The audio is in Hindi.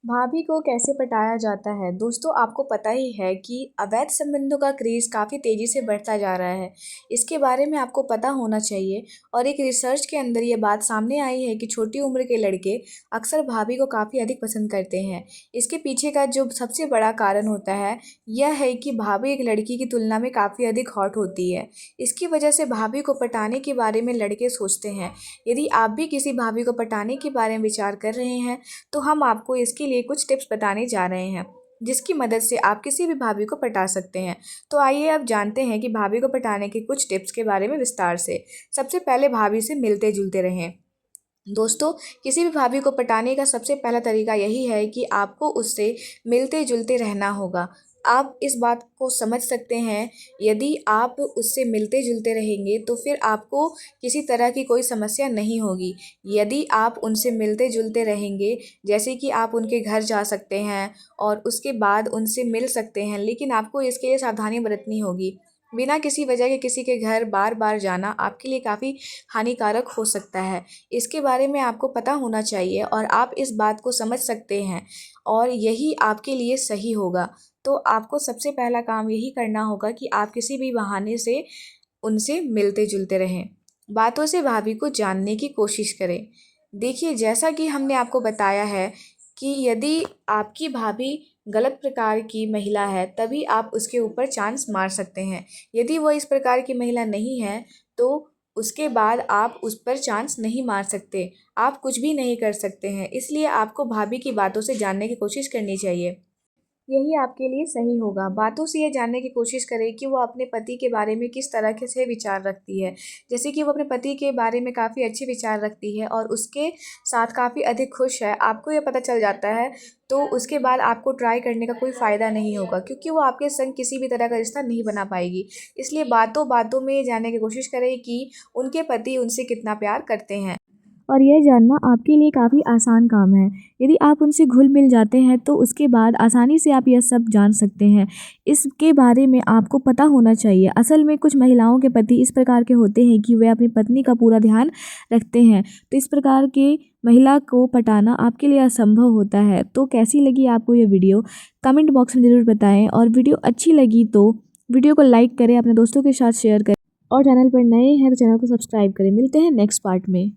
भाभी को कैसे पटाया जाता है। दोस्तों, आपको पता ही है कि अवैध संबंधों का क्रेज़ काफ़ी तेज़ी से बढ़ता जा रहा है। इसके बारे में आपको पता होना चाहिए और एक रिसर्च के अंदर ये बात सामने आई है कि छोटी उम्र के लड़के अक्सर भाभी को काफ़ी अधिक पसंद करते हैं। इसके पीछे का जो सबसे बड़ा कारण होता है, यह है कि भाभी एक लड़की की तुलना में काफ़ी अधिक हॉट होती है। इसकी वजह से भाभी को पटाने के बारे में लड़के सोचते हैं। यदि आप भी किसी भाभी को पटाने के बारे में विचार कर रहे हैं, तो हम आपको इसके लिए कुछ टिप्स बताने जा रहे हैं, जिसकी मदद से आप किसी भी भाभी को पटा सकते हैं। तो आइए अब जानते हैं कि भाभी को पटाने के कुछ टिप्स के बारे में विस्तार से। सबसे पहले भाभी से मिलते जुलते रहें। दोस्तों, किसी भी भाभी को पटाने का सबसे पहला तरीका यही है कि आपको उससे मिलते जुलते रहना होगा। आप इस बात को समझ सकते हैं, यदि आप उससे मिलते जुलते रहेंगे तो फिर आपको किसी तरह की कोई समस्या नहीं होगी। यदि आप उनसे मिलते जुलते रहेंगे, जैसे कि आप उनके घर जा सकते हैं और उसके बाद उनसे मिल सकते हैं, लेकिन आपको इसके लिए सावधानी बरतनी होगी। बिना किसी वजह के किसी के घर बार बार जाना आपके लिए काफ़ी हानिकारक हो सकता है। इसके बारे में आपको पता होना चाहिए और आप इस बात को समझ सकते हैं और यही आपके लिए सही होगा। तो आपको सबसे पहला काम यही करना होगा कि आप किसी भी बहाने से उनसे मिलते जुलते रहें। बातों से भाभी को जानने की कोशिश करें। देखिए, जैसा कि हमने आपको बताया है कि यदि आपकी भाभी गलत प्रकार की महिला है, तभी आप उसके ऊपर चांस मार सकते हैं। यदि वो इस प्रकार की महिला नहीं है, तो उसके बाद आप उस पर चांस नहीं मार सकते। आप कुछ भी नहीं कर सकते हैं। इसलिए आपको भाभी की बातों से जानने की कोशिश करनी चाहिए। यही आपके लिए सही होगा। बातों से ये जानने की कोशिश करें कि वो अपने पति के बारे में किस तरह के से विचार रखती है। जैसे कि वो अपने पति के बारे में काफ़ी अच्छे विचार रखती है और उसके साथ काफ़ी अधिक खुश है, आपको ये पता चल जाता है, तो उसके बाद आपको ट्राई करने का कोई फ़ायदा नहीं होगा, क्योंकि वो आपके संग किसी भी तरह का रिश्ता नहीं बना पाएगी। इसलिए बातों-बातों में ये जानने की कोशिश करें कि उनके पति उनसे कितना प्यार करते हैं। और यह जानना आपके लिए काफ़ी आसान काम है। यदि आप उनसे घुल-मिल जाते हैं तो उसके बाद आसानी से आप यह सब जान सकते हैं। इसके बारे में आपको पता होना चाहिए। असल में कुछ महिलाओं के पति इस प्रकार के होते हैं कि वे अपनी पत्नी का पूरा ध्यान रखते हैं। तो इस प्रकार के महिला को पटाना आपके लिए असंभव होता है। तो कैसी लगी आपको ये वीडियो? कमेंट बॉक्स में ज़रूर बताएँ और वीडियो अच्छी लगी तो वीडियो को लाइक करें, अपने दोस्तों के साथ शेयर करें और चैनल पर नए हैं तो चैनल को सब्सक्राइब करें। मिलते हैं नेक्स्ट पार्ट में।